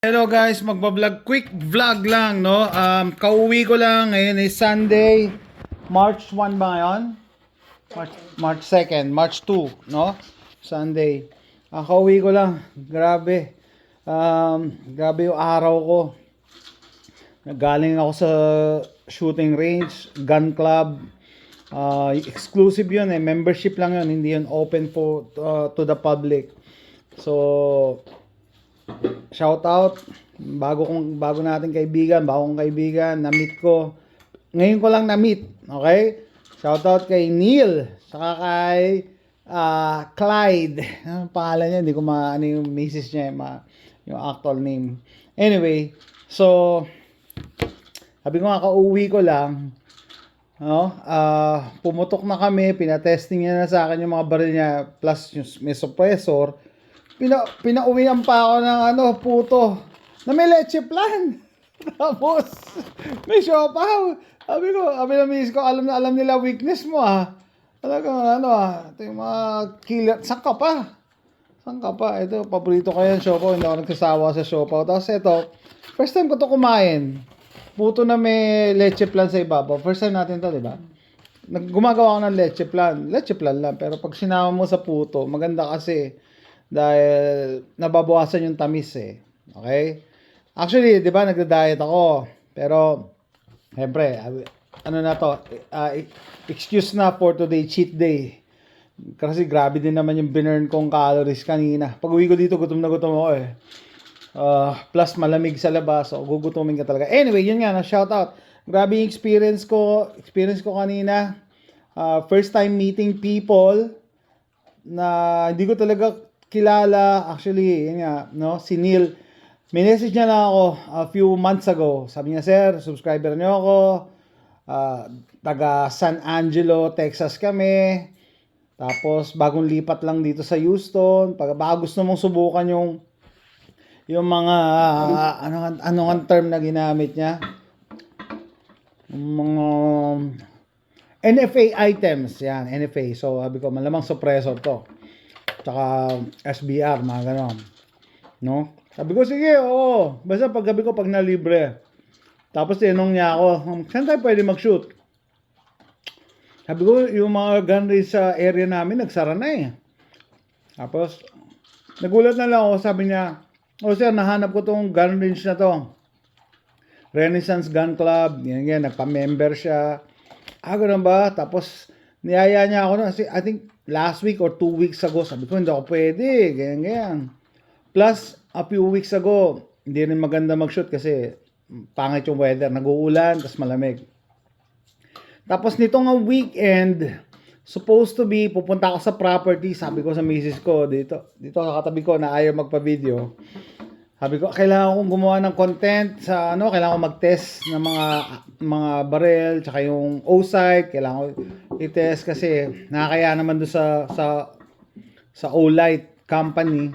Hello guys, magbablog, quick vlog lang, no? Kauwi ko lang, ngayon is Sunday, March 1 ba ngayon? March 2nd, March 2, no? Sunday. Kauwi ko lang, grabe. Grabe yung araw ko. Galing ako sa shooting range, gun club. Exclusive yun eh, membership lang yun, hindi yun open for to the public. So, shout out bago nating kaibigan, bagong kaibigan, na-meet ko. Ngayon ko lang na-meet, okay? Shout out kay Neil, saka kay Clyde. Ano pangalan niya? Hindi ko ano yung misis niya, yung actual name. Anyway, so sabi ko nga kauwi ko lang, no? Pumutok na kami, pinatesting niya na sa akin yung mga baril niya plus yung may suppressor. Pinauwian pa ako ng puto na may leche plan. Tapos may siopaw. Sabi ng misis ko, alam nila weakness mo Talagang ito yung mga killer. Saan ka pa? Ito, paborito ko yan, siopaw. Hindi ako nagsasawa sa siopaw. Tapos ito, first time ko to kumain. Puto na may leche plan sa ibabaw. First time natin to, di ba? Gumagawa ako ng leche plan. Leche plan lang. Pero pag sinama mo sa puto, maganda kasi dahil nababawasan yung tamis eh. Okay? Actually, 'di ba, nagda-diet ako. Pero siyempre, excuse na for today, cheat day. Kasi grabe din naman yung binurn kong calories kanina. Pag-uwi ko dito, gutom na gutom ako eh. Plus malamig sa labas, so gugutumin ka talaga. Anyway, yun nga, shout out. Grabe yung experience ko kanina. First time meeting people na hindi ko talaga kilala. Actually, yun nga, no? Si Neil, minessage niya na ako a few months ago. Sabi niya, sir, subscriber niyo ako. Taga San Angelo, Texas kami. Tapos, bagong lipat lang dito sa Houston. Baka gusto mong subukan yung mga, anong term na ginamit niya? Yung mga NFA items. Yan, NFA. So, sabi ko, malamang suppressor to. Tsaka SBR, mga ganon. No? Sabi ko, sige, oo. Basta paggabi ko, pag nalibre. Tapos tinanong niya ako, saan tayo pwede mag-shoot? Sabi ko, yung mga gun range sa area namin, nagsara na eh. Tapos, nagulat na lang ako, sabi niya, sir, nahanap ko tong gun range na to. Renaissance Gun Club, yan, nagpa-member siya. Ganun ba? Tapos, niyaya niya ako na, I think, last week or 2 weeks ago, sabi ko, hindi ako pwede, ganyan. Plus, a few weeks ago, hindi rin maganda mag-shoot kasi pangit yung weather, nag-uulan, tapos malamig. Tapos nitong weekend, supposed to be, pupunta ako sa property, sabi ko sa misis ko, dito sa katabi ko na ayaw magpa-video. Sabi ko, kailangan kong gumawa ng content sa kailangan kong mag-test ng mga barrel, tsaka yung O-sight, kailangan ko i-test kasi nakakaya naman doon sa O-Light company.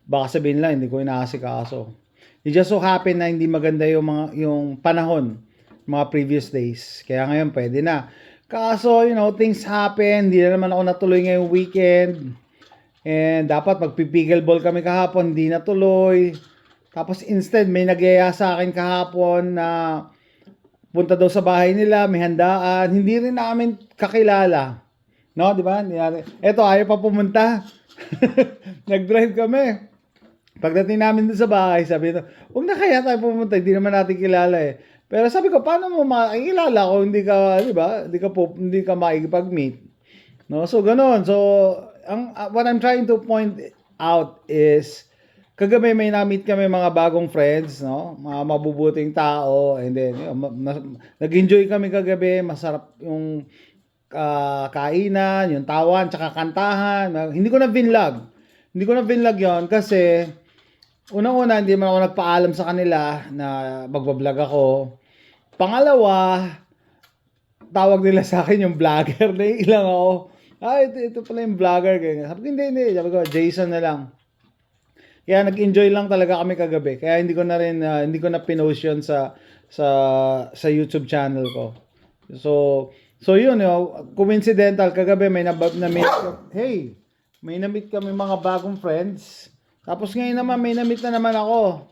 Baka sabihin lang, hindi ko inaasikaso. It just so happen na hindi maganda yung panahon, mga previous days. Kaya ngayon, pwede na. Kaso, things happen, hindi na naman ako natuloy ngayong weekend. And dapat magpipigil ball kami kahapon, hindi natuloy. Tapos instead may nagyaya sa akin kahapon na punta daw sa bahay nila, may handaan. Hindi rin namin kakilala. No, di ba? Eto, ayaw pa pumunta. Nag-drive kami. Pagdating namin dun sa bahay, sabi nito, huwag na kaya tayo pumunta, hindi naman natin kilala eh. Pero sabi ko, paano mo makikilala kung hindi ka, di ba? Hindi ka makikipag-meet. No? So, ganoon. So, what I'm trying to point out is kagabi may na-meet kami mga bagong friends, no? Mga mabubuting tao, and then nag-enjoy kami kagabi, masarap yung kainan, yung tawan, tsaka kantahan. Hindi ko na vinlog 'yon kasi unang-una hindi man ako nagpaalam sa kanila na magbablog ako. Pangalawa, tawag nila sa akin yung vlogger, na ilang ako. Ito pala yung vlogger. Sabi ko, hindi. Sabi ko, Jason na lang. Kaya nag-enjoy lang talaga kami kagabi. Kaya hindi ko na pinost yun sa YouTube channel ko. So yun, coincidental, kagabi may na-meet kami mga bagong friends. Tapos ngayon naman, may na-meet na naman ako.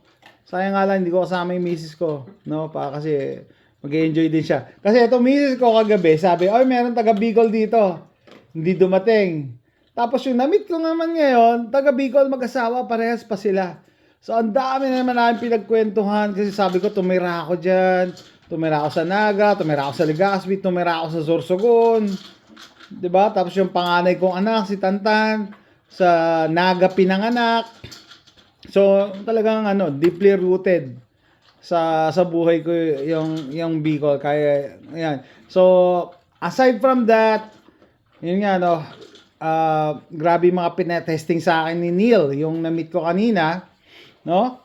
Sayang nga lang, hindi ko kasama yung misis ko. No, kasi mag-enjoy din siya. Kasi ito misis ko kagabi, sabi, oy, meron taga Bicol dito. Hindi dumating. Tapos yung na-meet ko naman ngayon, taga Bicol mag-asawa, parehas pa sila. So, ang dami na naman namin pinagkwentuhan kasi sabi ko, tumira ako dyan, tumira ako sa Naga, tumira ako sa Legazpi, tumira ako sa Sorsogon. 'Di ba? Tapos yung panganay kong anak, si Tantan, sa Naga pinanganak. So, talagang deeply rooted sa buhay ko yung Bicol. Kaya, ayan. So, aside from that, yun nga, grabe yung mga pinatesting sa akin ni Neil, yung na-meet ko kanina, no?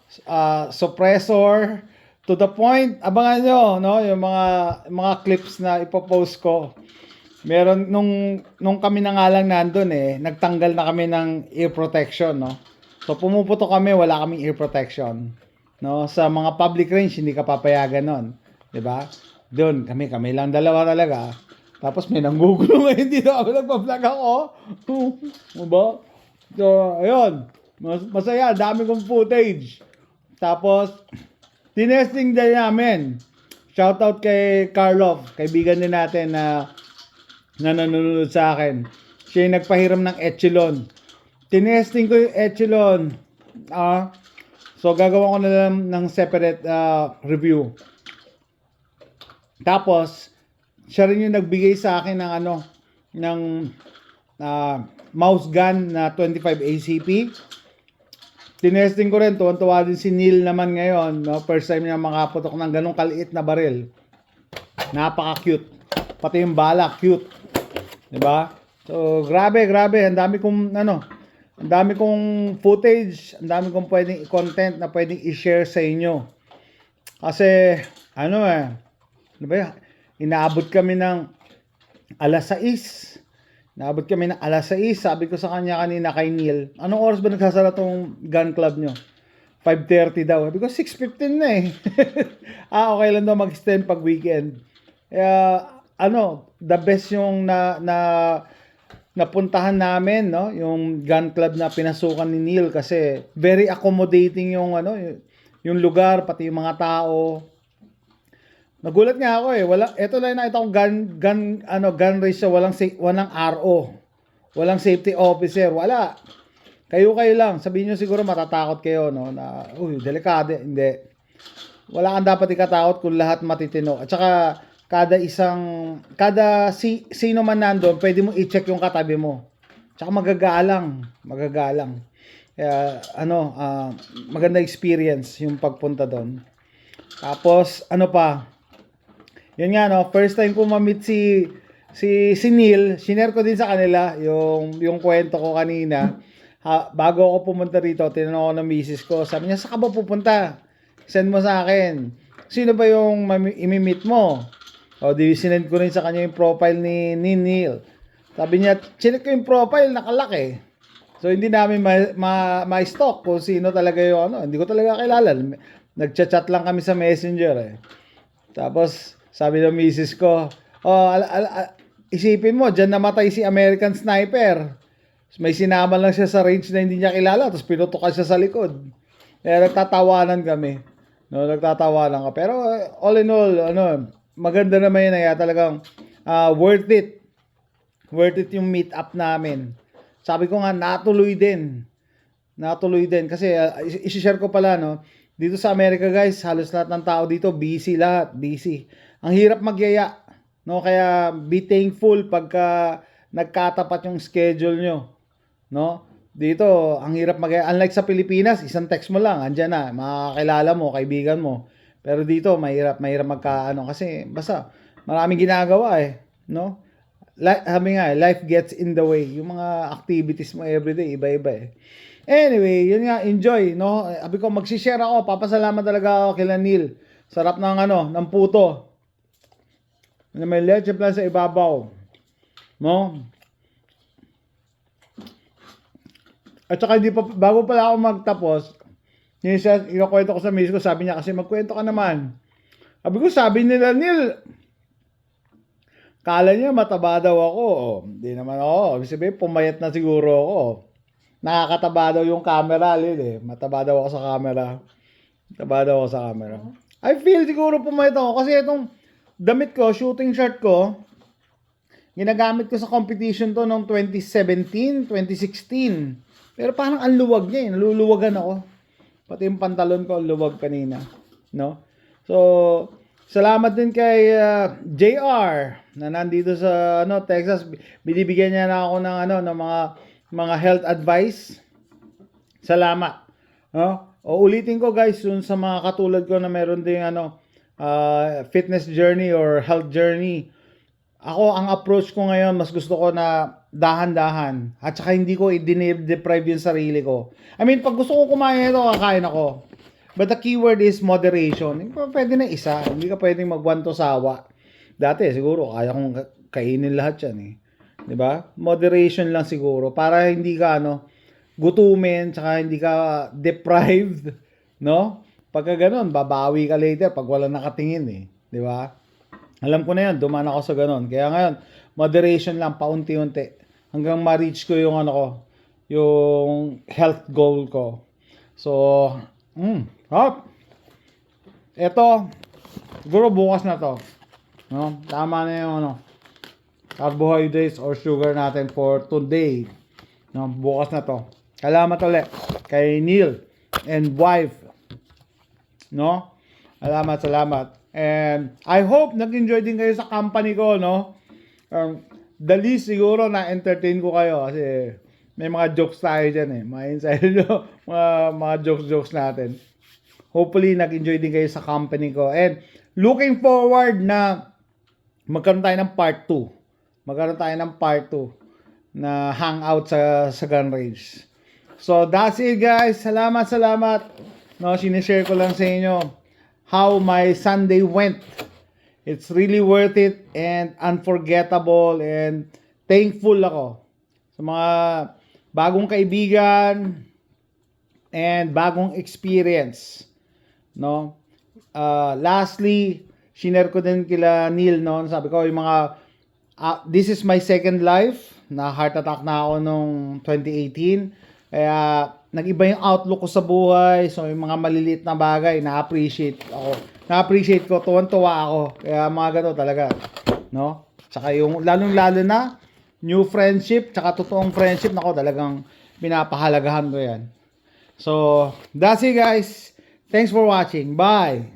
Suppressor, to the point, abangan nyo, no? Yung mga clips na ipopost ko. Meron, nung kami na nga lang nandun nagtanggal na kami ng ear protection, no? So, pumuputo kami, wala kaming ear protection. No? Sa mga public range, hindi ka papayagan nun. 'Di ba? Doon, kami lang dalawa talaga. Tapos may nanggugulo ngayon dito. Ako nagpa-vlog ako. Diba? So, ayun. Masaya. Dami kong footage. Tapos, tinesting din namin. Shoutout kay Carlov. Kaibigan din natin na nanonood sa akin. Siya yung nagpahiram ng Echelon. Tinesting ko yung Echelon. So, gagawa ko na lang ng separate review. Tapos, siya rin yung nagbigay sa akin ng mouse gun na 25 ACP. Tinesting ko rin, tuwan-tuwa din si Neil naman ngayon. No? First time niya makaputok ng ganong kaliit na baril. Napaka-cute. Pati yung bala, cute. 'Di ba? So, grabe. Ang dami kong footage, ang dami kong pwedeng i-content na pwedeng i-share sa inyo. Kasi, inaabot kami ng alas 6. Sabi ko sa kanya kanina kay Neil, anong oras ba nagsasara tong gun club nyo? 5:30 daw. Sabi ko, 6:15 na eh. Okay lang daw mag-extend pag weekend. The best yung napuntahan namin, no? Yung gun club na pinasukan ni Neil kasi very accommodating yung yung lugar, pati yung mga tao. Nagulat nga ako ito lang nakita ko gun race siya, walang RO. Walang safety officer, wala. Kayo lang. Sabihin niyo siguro matatakot kayo, no? Na, delikado. Hindi. Wala kang dapat ikatakot kung lahat matitino. At saka, sino man nandun, pwede mo i-check yung katabi mo. Tsaka magagalang. Kaya, maganda experience yung pagpunta doon. Tapos, yun nga, first time ko ma-meet si Neil, sinare ko din sa kanila yung kwento ko kanina. Bago ako pumunta rito, tinanong ako ng misis ko, sabi niya, saan ka ba pupunta? Send mo sa akin. Sino ba yung imi-meet mo? Sinend ko rin sa kanya yung profile ni Neil. Sabi niya, chinek ko yung profile, nakalaki. So, hindi namin ma-stalk kung sino talaga yung hindi ko talaga kilala. Nagchat-chat lang kami sa messenger Tapos, sabi ng misis ko, isipin mo, dyan namatay si American Sniper. May sinama lang siya sa range na hindi niya kilala, tapos pinutukan siya sa likod. Kaya nagtatawanan kami. Nagtatawanan ka. Pero all in all, maganda naman yun. Talagang worth it. Worth it yung meet up namin. Sabi ko nga, natuloy din. Kasi isi-share ko pala, dito sa Amerika guys, halos lahat ng tao dito, busy. Ang hirap magyaya. Kaya be thankful pagka nagkatapat yung schedule nyo. Dito, ang hirap magyaya. Unlike sa Pilipinas, isang text mo lang, andyan na, makakilala mo, kaibigan mo. Pero dito, mahirap kasi basta maraming ginagawa life gets in the way. Yung mga activities mo everyday, iba-iba Anyway, yun nga, enjoy, Sabi ko, magsishare ako, papasalamat talaga ako kila Neil. Sarap ng puto. May leche plan sa ibabaw. At saka bago pala ako magtapos, inukwento ko sa miss ko, sabi niya kasi magkwento ka naman. Sabi nila Neil, kala niya mataba daw ako. Hindi naman ako. Sabi, pumayat na siguro ako. nakakataba daw yung camera, Lil eh. Mataba daw ako sa camera. Mataba daw ako sa camera. I feel siguro pumayat ako kasi itong damit ko, shooting shirt ko, ginagamit ko sa competition to noong 2017, 2016. Pero parang ang luwag niya eh. Naluluwagan ako. Pati yung pantalon ko, ang luwag kanina. No? So, salamat din kay JR na nandito sa Texas. Binibigyan niya na ako ng mga health advice. Salamat. No? O ulitin ko guys, yun sa mga katulad ko na meron ding fitness journey or health journey. Ako, ang approach ko ngayon, mas gusto ko na dahan-dahan. At saka hindi ko i-deprive yung sarili ko. I mean, pag gusto ko kumain ito, kakain ako. But the keyword is moderation. Hindi pa pwede na isa. Hindi ka pwedeng magwanto sawa. Dati, siguro, kaya kong kainin lahat yan eh. Diba? Moderation lang siguro. Para hindi ka, gutumin, saka hindi ka deprived. No? Pagka ganun, babawi ka later pag wala nakatingin eh. Diba? Alam ko na yan, dumaan ako sa ganun. Kaya ngayon, moderation lang, paunti-unti. Hanggang ma-reach ko yung yung health goal ko. So, hop. Ito, siguro bukas na to. No? Tama na yung carbohydrates or sugar natin for today. No? Bukas na to. Salamat ulit kay Neil and wife. No? Salamat. And I hope nag-enjoy din kayo sa company ko, no? The least siguro na-entertain ko kayo kasi may mga jokes tayo dyan eh. Mga inside mga jokes natin. Hopefully, nag-enjoy din kayo sa company ko. And looking forward na magkaroon tayo ng part 2. Magkaroon tayo ng part 2 na hangout sa gun range. So, that's it guys. Salamat. No, sinishare ko lang sa inyo how my Sunday went. It's really worth it and unforgettable and thankful ako sa mga bagong kaibigan and bagong experience. No? Lastly, shinare ko din kila Neil, no? Sabi ko, yung mga this is my second life. Na heart attack na ako nung 2018. Kaya nag-iba yung outlook ko sa buhay. So, yung mga maliliit na bagay, na-appreciate ako. Na-appreciate ko, tuwan-tuwa ako. Kaya mga gano'n talaga. No? Tsaka yung, lalong-lalo na, new friendship, tsaka totoong friendship, nako talagang pinapahalagahan ko yan. So, that's it guys. Thanks for watching. Bye!